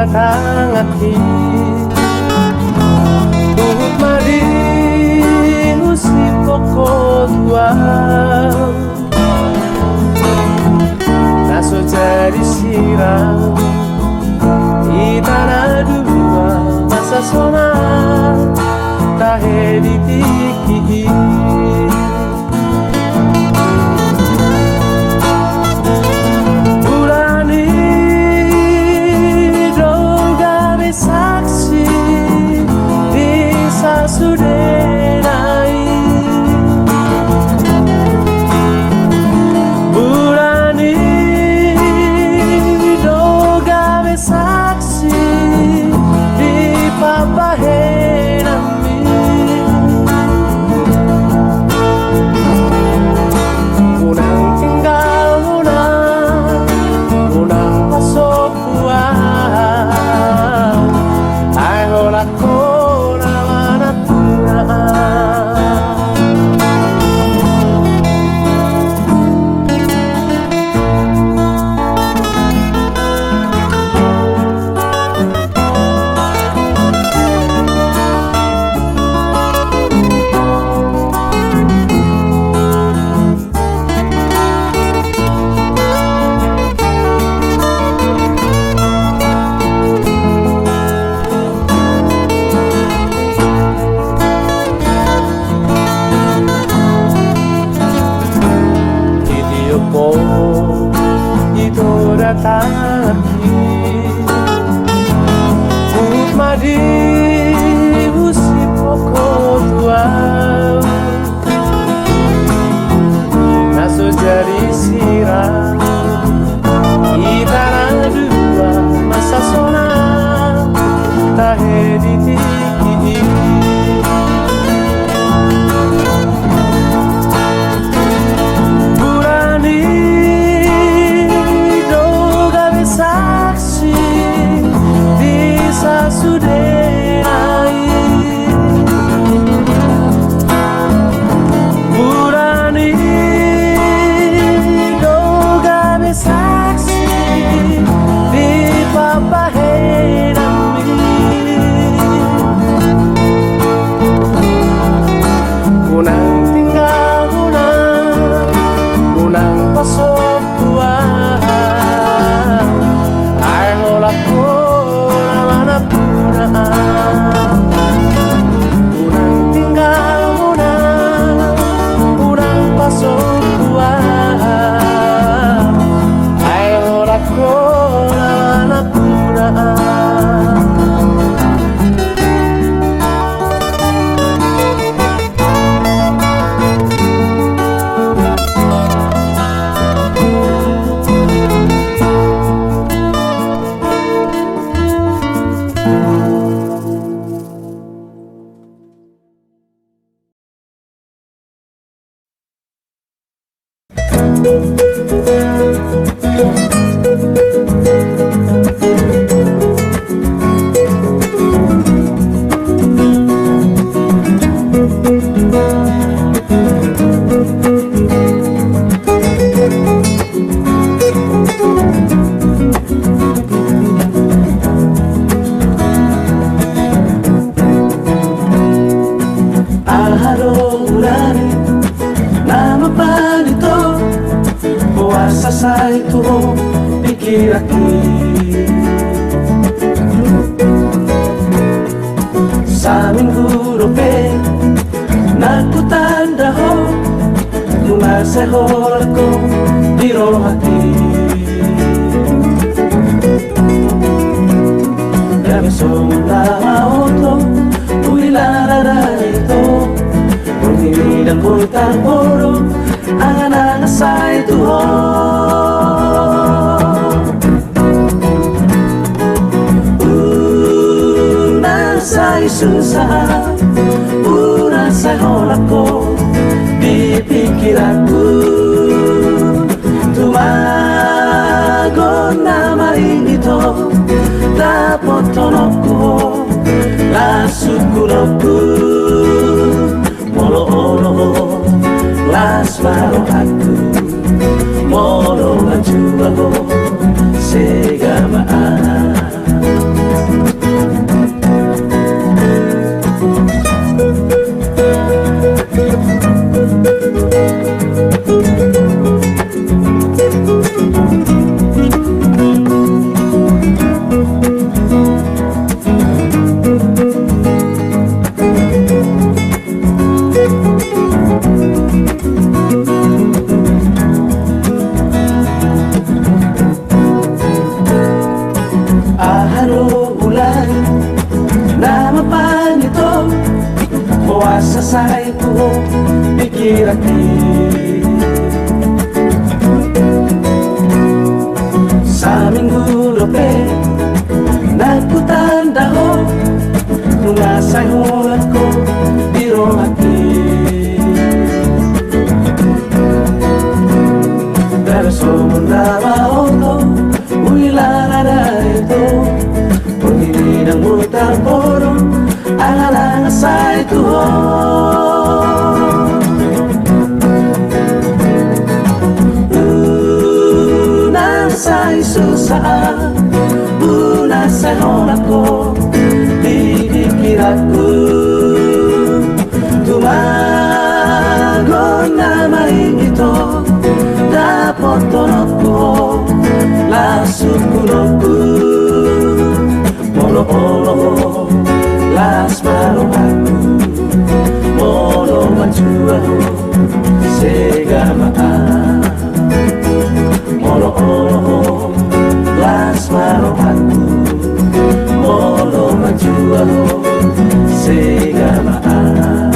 datang hati Uhud madi usi pokok tua Naso jadi siram di tanah dua masa sona tahe di tiki Uhud madi usi pokok tua Naso jadi siram di tanah dua masa sona tahe di tiki Sasai tu pikir aku sa minggu rope naku tanda ho lunga sehol ko biro hati gabe sonda auto uilara ito Puni dan putar boro angan-angan say tuho Say susah, una say holako di pikiranku Tumago nama inito dapat tonokku lasukunoku Molo-olo las maro aku Molo lanjut aku segamaan itu pikir hati. Saminggu lope naku tanda ho nungasay hulat ko biro hati. Pero sumundaba oto uilarara ito pagdinidang mutar poro alalanga sa ito ho. Sa susah Buna sa honak ko Dipikir aku Tumago na maing ito Dapat tonok ko Lasuk kunok ko Molo-olo Las marong aku Molo manjua Segamaan Molo-olo Las marong aku Molo manjua Segamaan.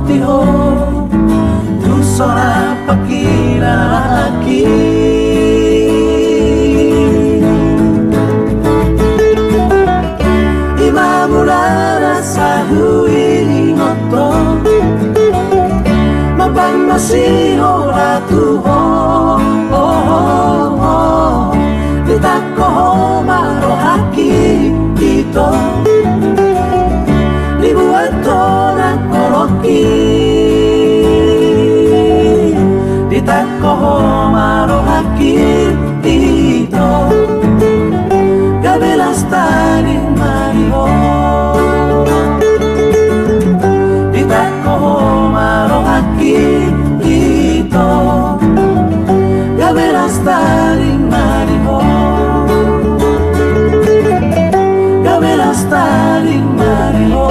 tiho tu sona pakila aki imamurara sahui ngoto mabang masiho ratu ho ditako maro haki ito dibuato na koroki ditako maro haki ito gabelas tani mariho ditako maro haki ito gabelas tani mariho gabelas tani mariho.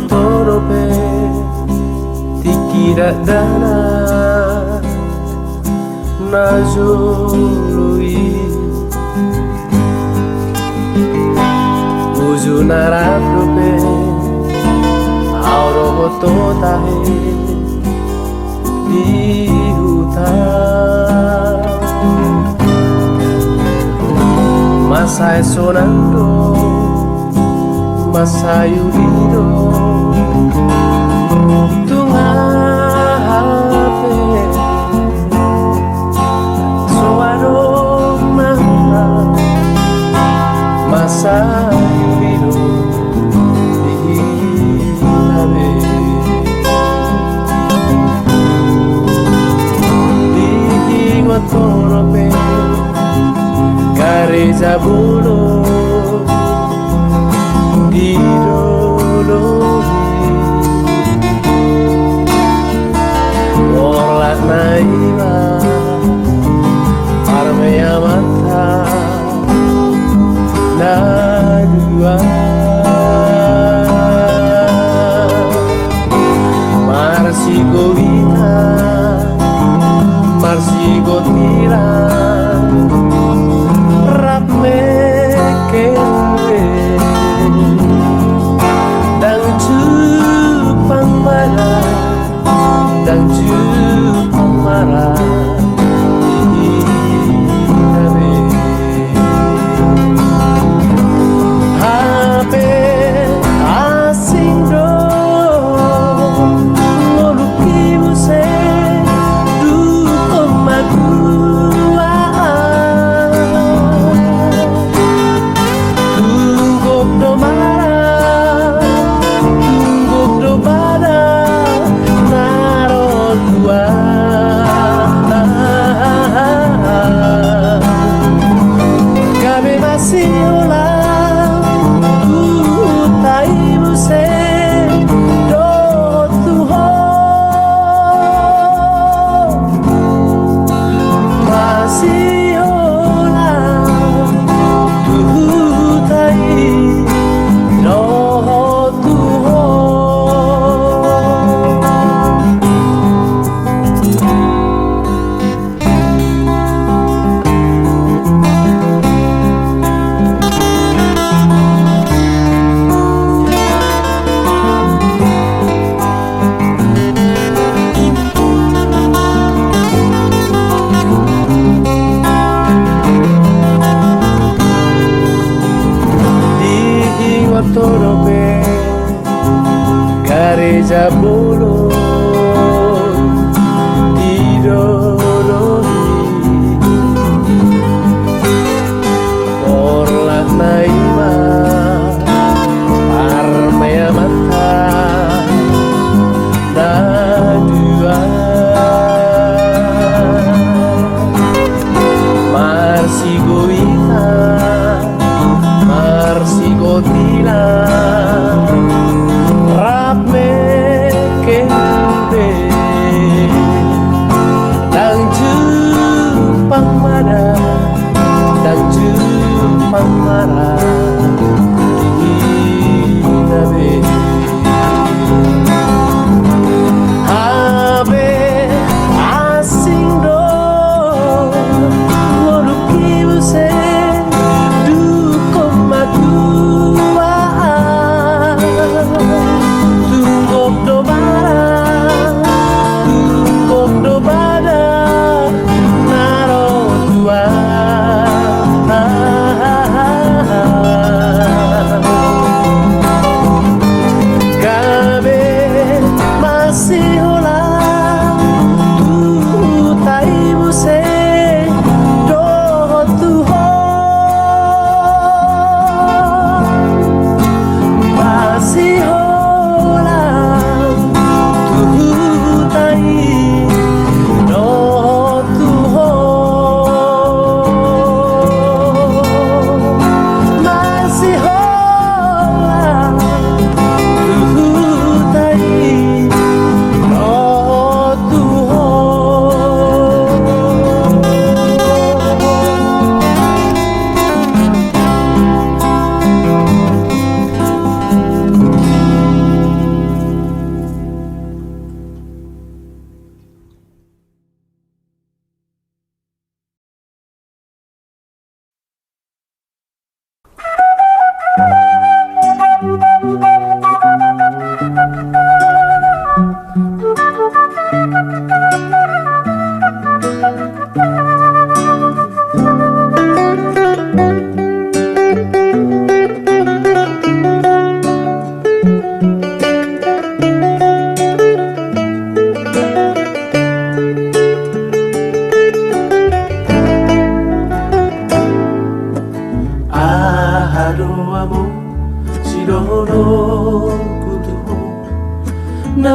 Torope tikira dana nazului uju naraprope auro bototahe dihuta masai sonando masayurido tungape soaro mana masayurido dihinabe dihingotorope kareja bulo Orla naiva Armea mata Nadua Marsigo vita Marsigo tira Rapme kende Dang Jepang marah Dang Jepang marah HP asing do ngoluki muse du komaku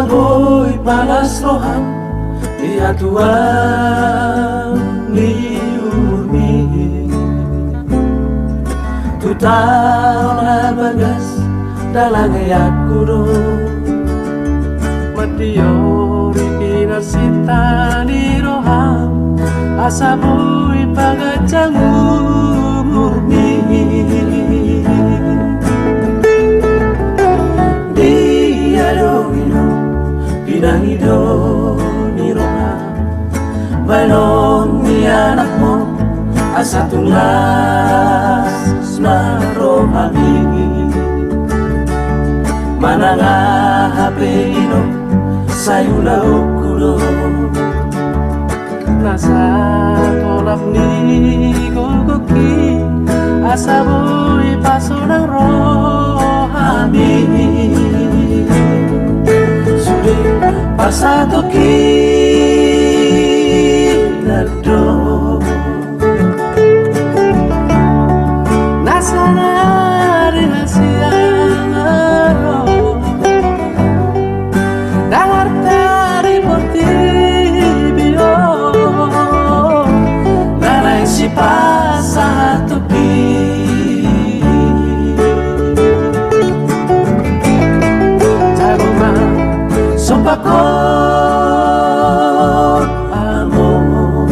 boy panas roham di atuan ni umurmi tu tahu na bagas dalang aku do matiori pinasita ni roham asa boy pagacang umurmi Pinangido ni roha Balon ni anak mo Asa tulas na rohami Mananga hapino Sayo laok kulo Nasa tolap ni gogoki Asa boy paso ng rohami Pasado kinado Nasa rin na siyang Nangartari por tibio Nanay si pasado Pakot amor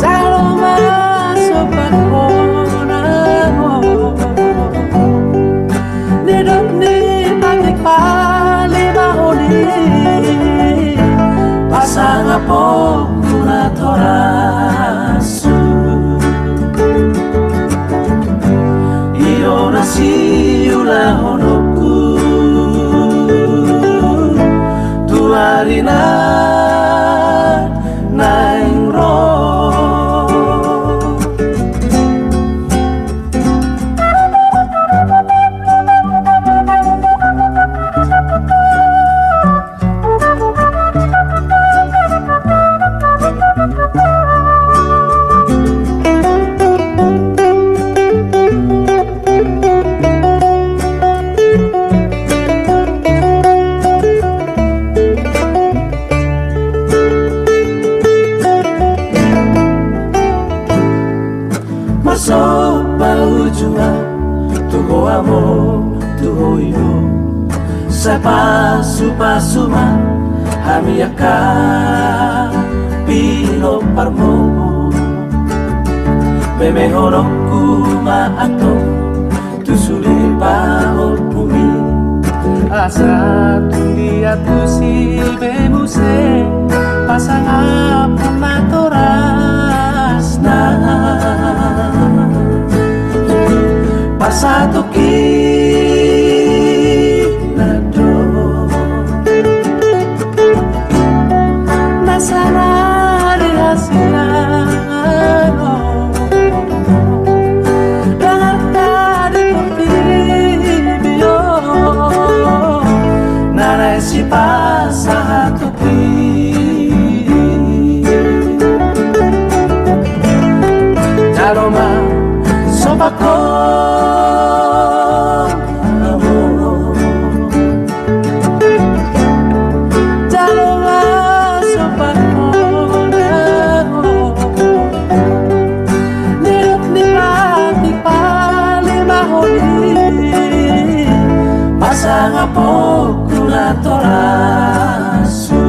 Jalo masuk pakot amor Nidok ni patik pali mahuli Pasang apo kuna torasu Iyo nasi ulahono Marina naing roh Masuk paujungan Tuho amor, tuho ino Sa pasu-pasuma Hami akan Pino parmo Memehorok kuma ato Tusuli pahot bumi Asa tundi atu silbe muse Pasang apun matoras na Pasado kinado Nasarari hasilano Dartari por tibio Nanay si pasado Jaroma sobako Pasang apo kuna torasu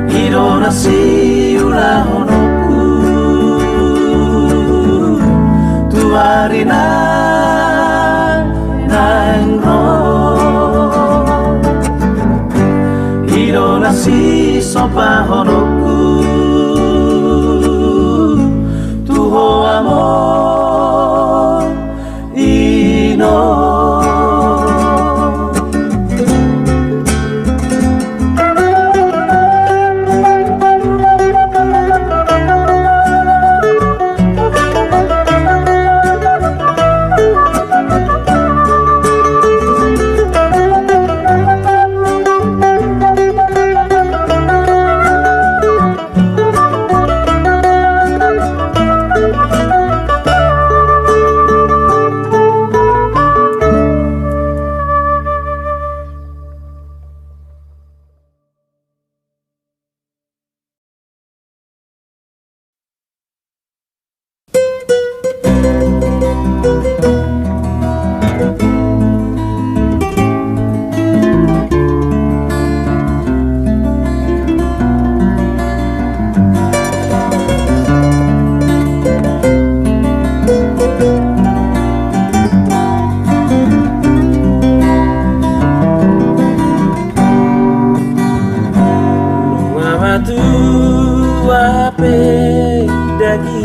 Iro nasi ulahonoku Tuarina naing roh Iro nasi sopahonoku Tuho amor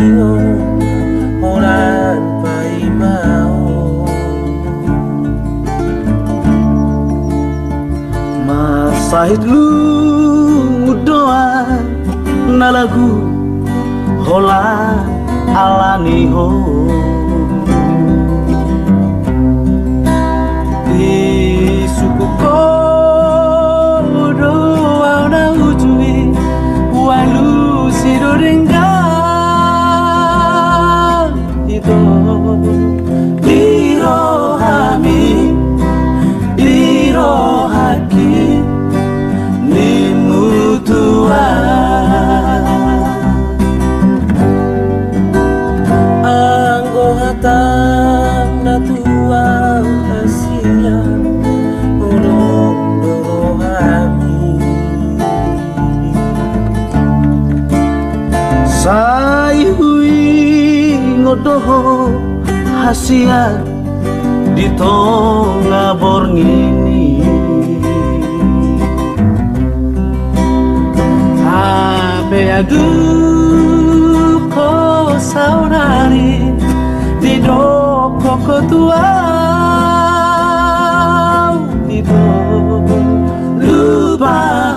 inyo Oran paimao Masahit lu doa na lagu hola alani ho di suku ko doa na ujui walu sidorengan itu di rohami di rohaki ni mutua Tang na tuang Asia Urong dorohami Sai hui ngodoho hasia di tonga borngini Abe adu ko saunari di doko kotua di do lupa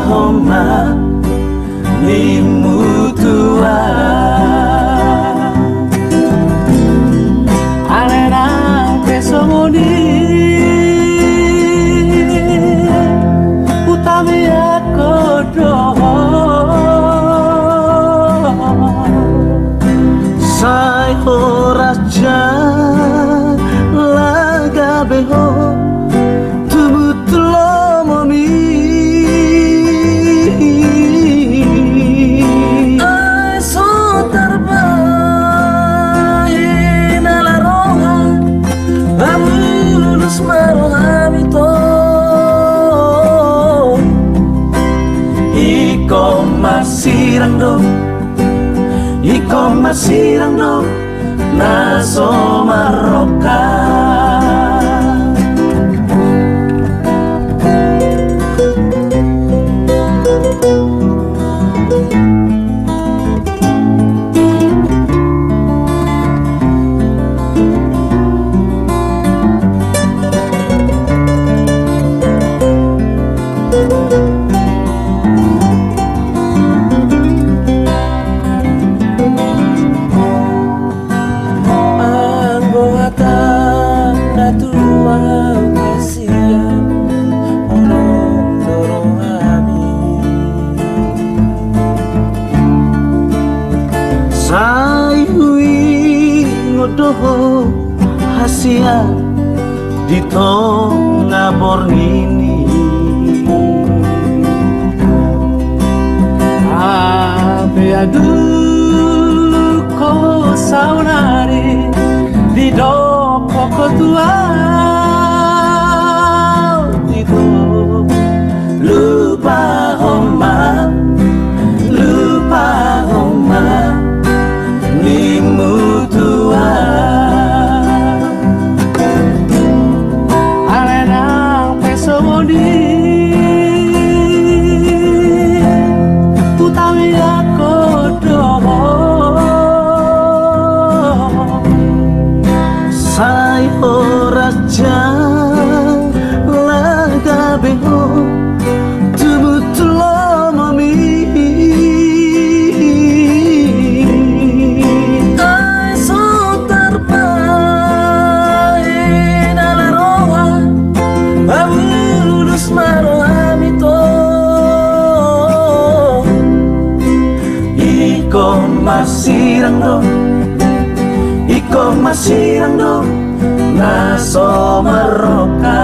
homa ni mutua alena pesomoni utami aku doho Sai horaja laga beho tumutlo momi Ai so terbaik nala roha Amulus marohami to Iko masirang do Iko masirang no naso maroka Sai hui ngodoho hasia di tonga borngini Abe adu ko saunari di doko kotua itu lupa homa ni mutua alenang pesomoni utawi aku doho Sai horaja laga beho tumutlo mami Iko masirang do naso maroka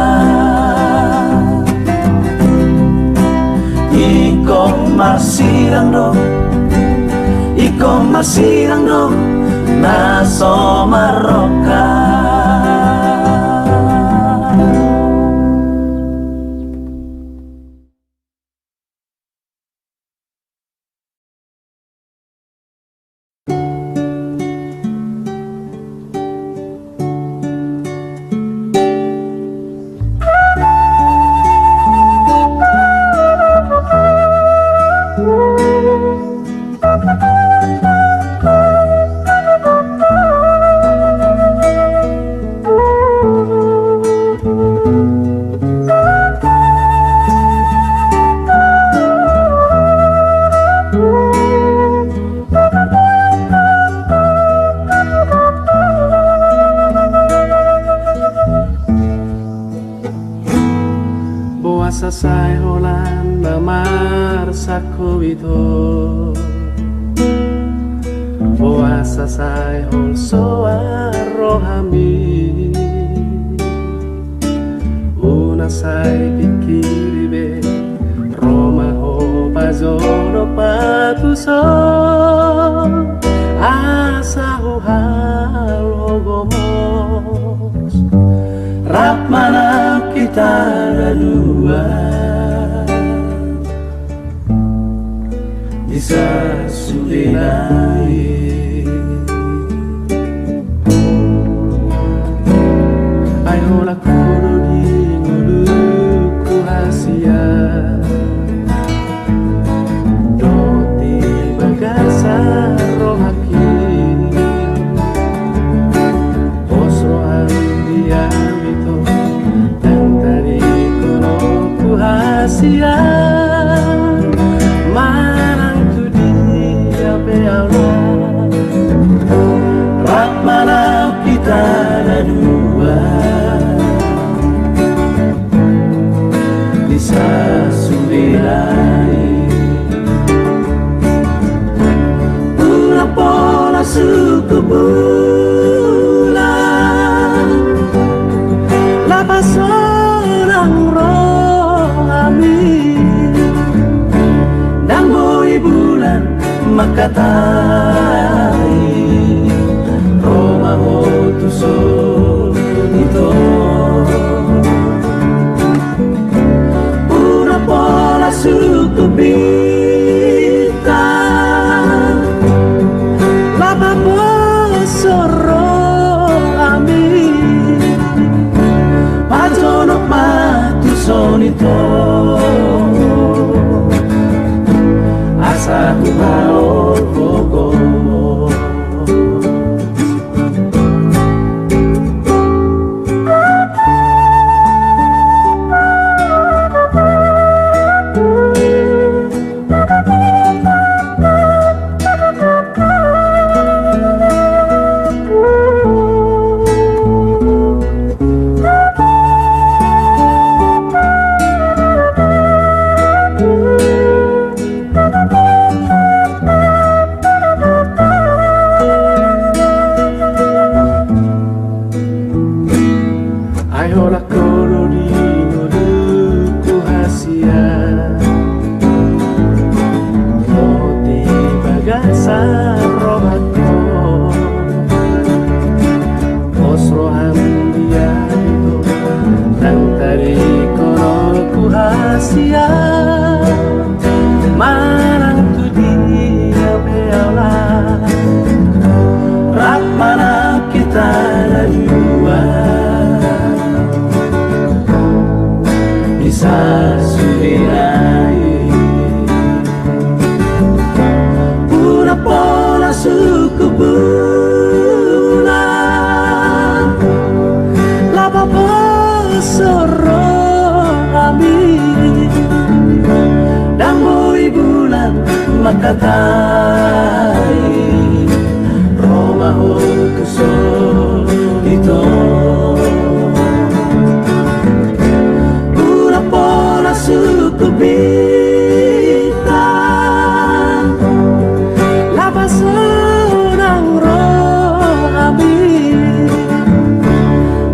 Iko masirang do naso maroka Masasay holan namar sakowito Oasasay hol soarohami Unasay pikiribe Roma ho pazoro patuso Asa huhal hogomos Rap mana kita dua Bisa sulinai Ayolah kurugi nguluku hasia Doti bagasa rohaki Osrohan dia itu Dan tadi kuruku hasia Marang tu dia bealah Rak mana kita dua Bisa subilai Pula pola suku bulan Lapas orang rohami Dan boy bulan makatai Roma hotuso ito Pura pola suku bintang Lapa posoro ami Pajonok matuson ito Asa humao koko Ayolah korori nguluku hasia Moti bagasa rohako Osrohan dia itu Dan tadi korolku hasia Marang tu dia bealah Rak mana kita dua Bisa sulinai Pura pola suku bulan Lapa posoro ami Dan boy bulan makatai Roma hotuso ito suku bintang Lapas orang rohami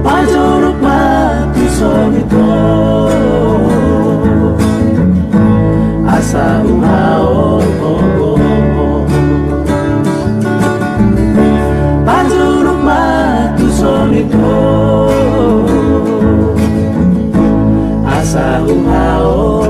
Pajonok mati solito Asa umao Pajonok mati solito Asa umao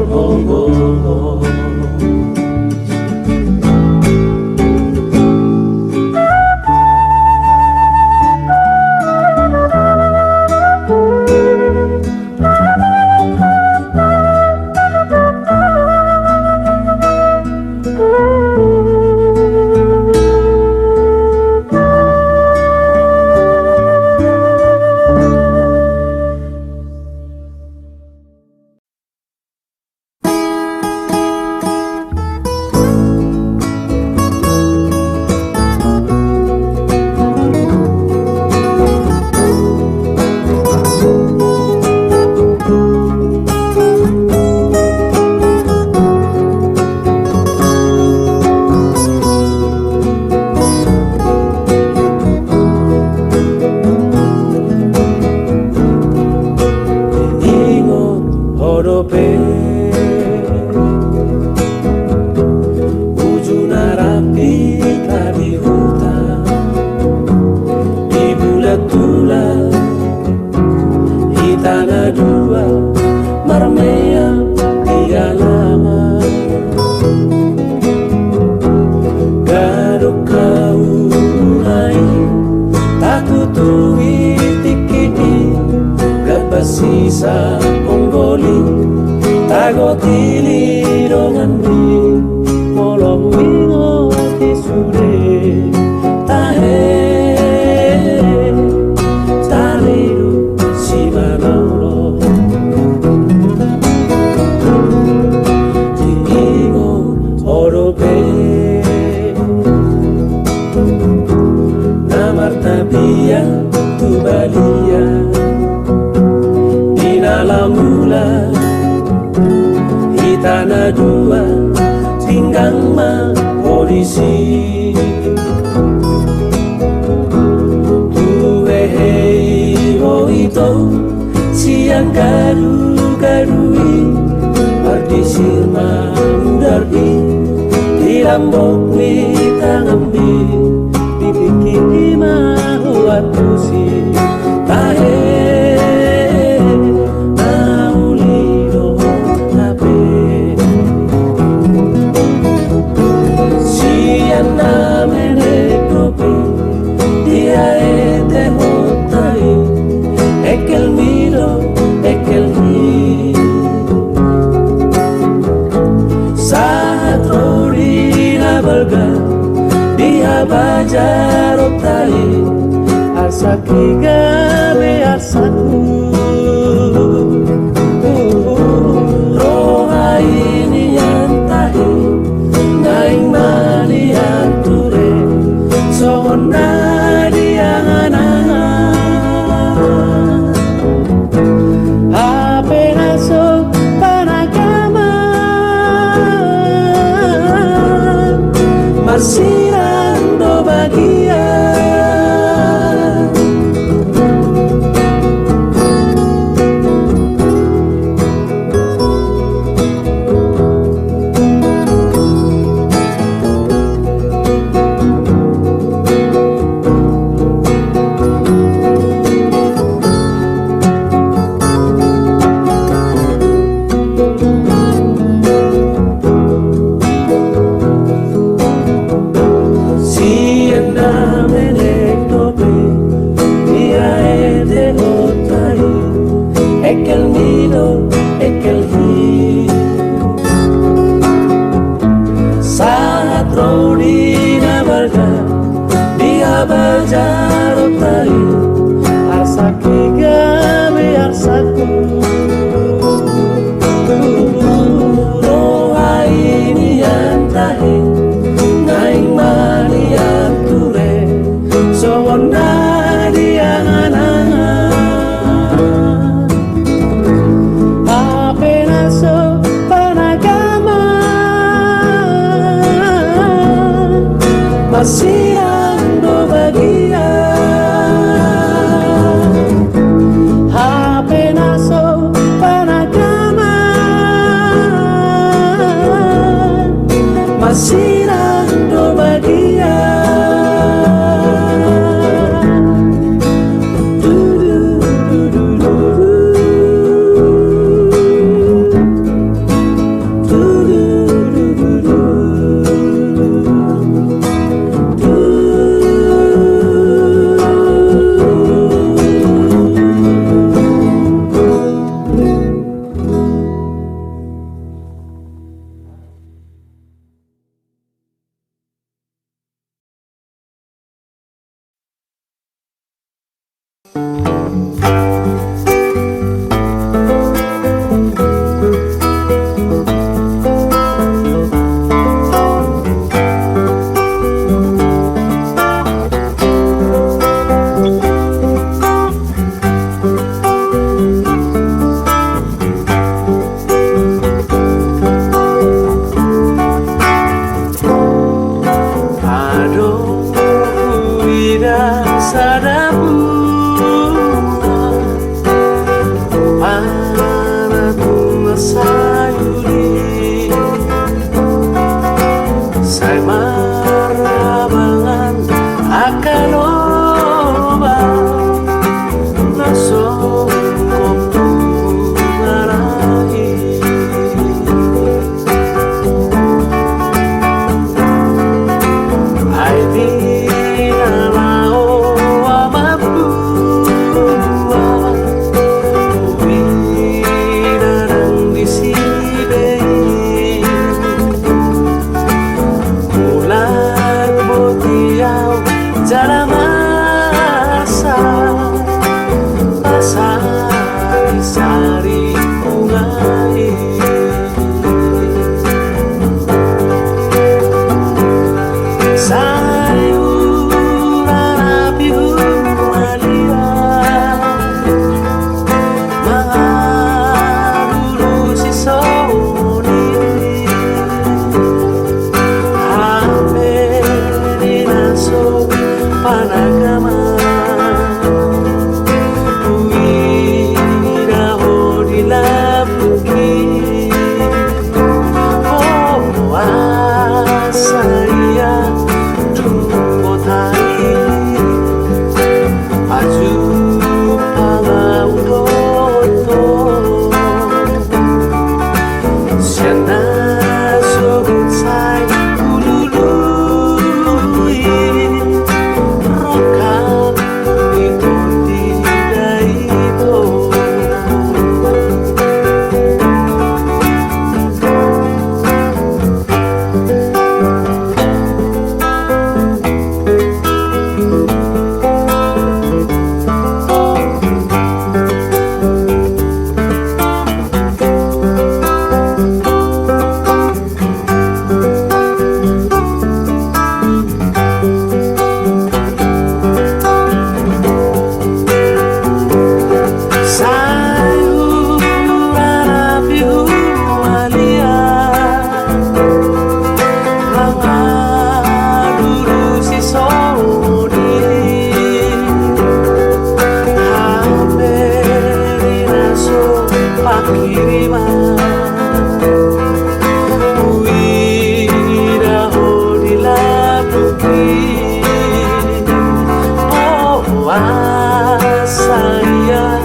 Hitana dua marmea dia lama Gado kau nai Taku tuwi tikiti Gapasisa ponggoli Tago tili dongandi Molo wingo tisude Tahe Tariru si manoro Tingo orope Namartabia tu balia Dinalamula Hitana dua tinggang ma polisi Tuwe hei ho ito siang garu-garui Pardisir mandari di lambok wi tangambi Bibiki mahuat pusi Tahe Dia bajar otai asa kiga kiriman Uidaho di labuki Oh saya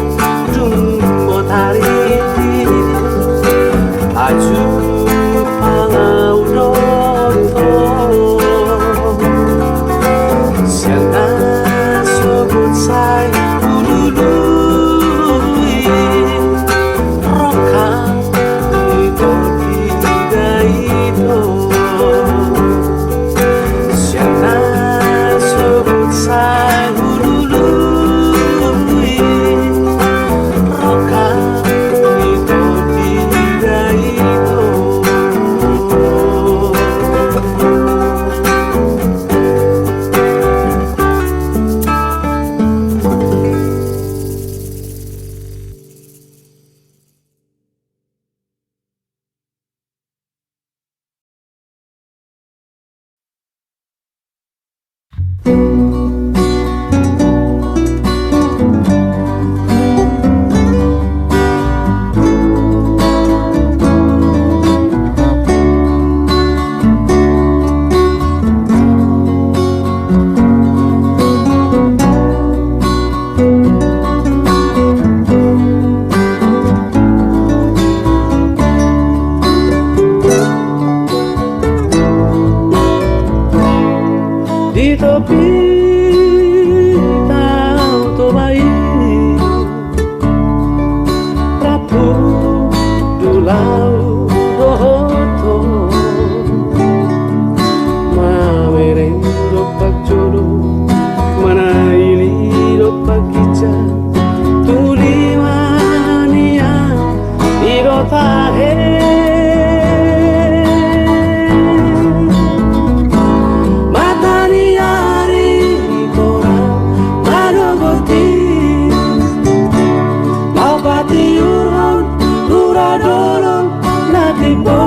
dumbo tariti Aju pangaudoto Siana sebut saya ulului Roka itu tidak Siana sebut saya ulului Roka itu tidak di tepi Tau Bayi Prabu Dulau Dohoto Mamereng Dopak Jodoh Mana ili Dopak Kica Tuli Mania Irotahe People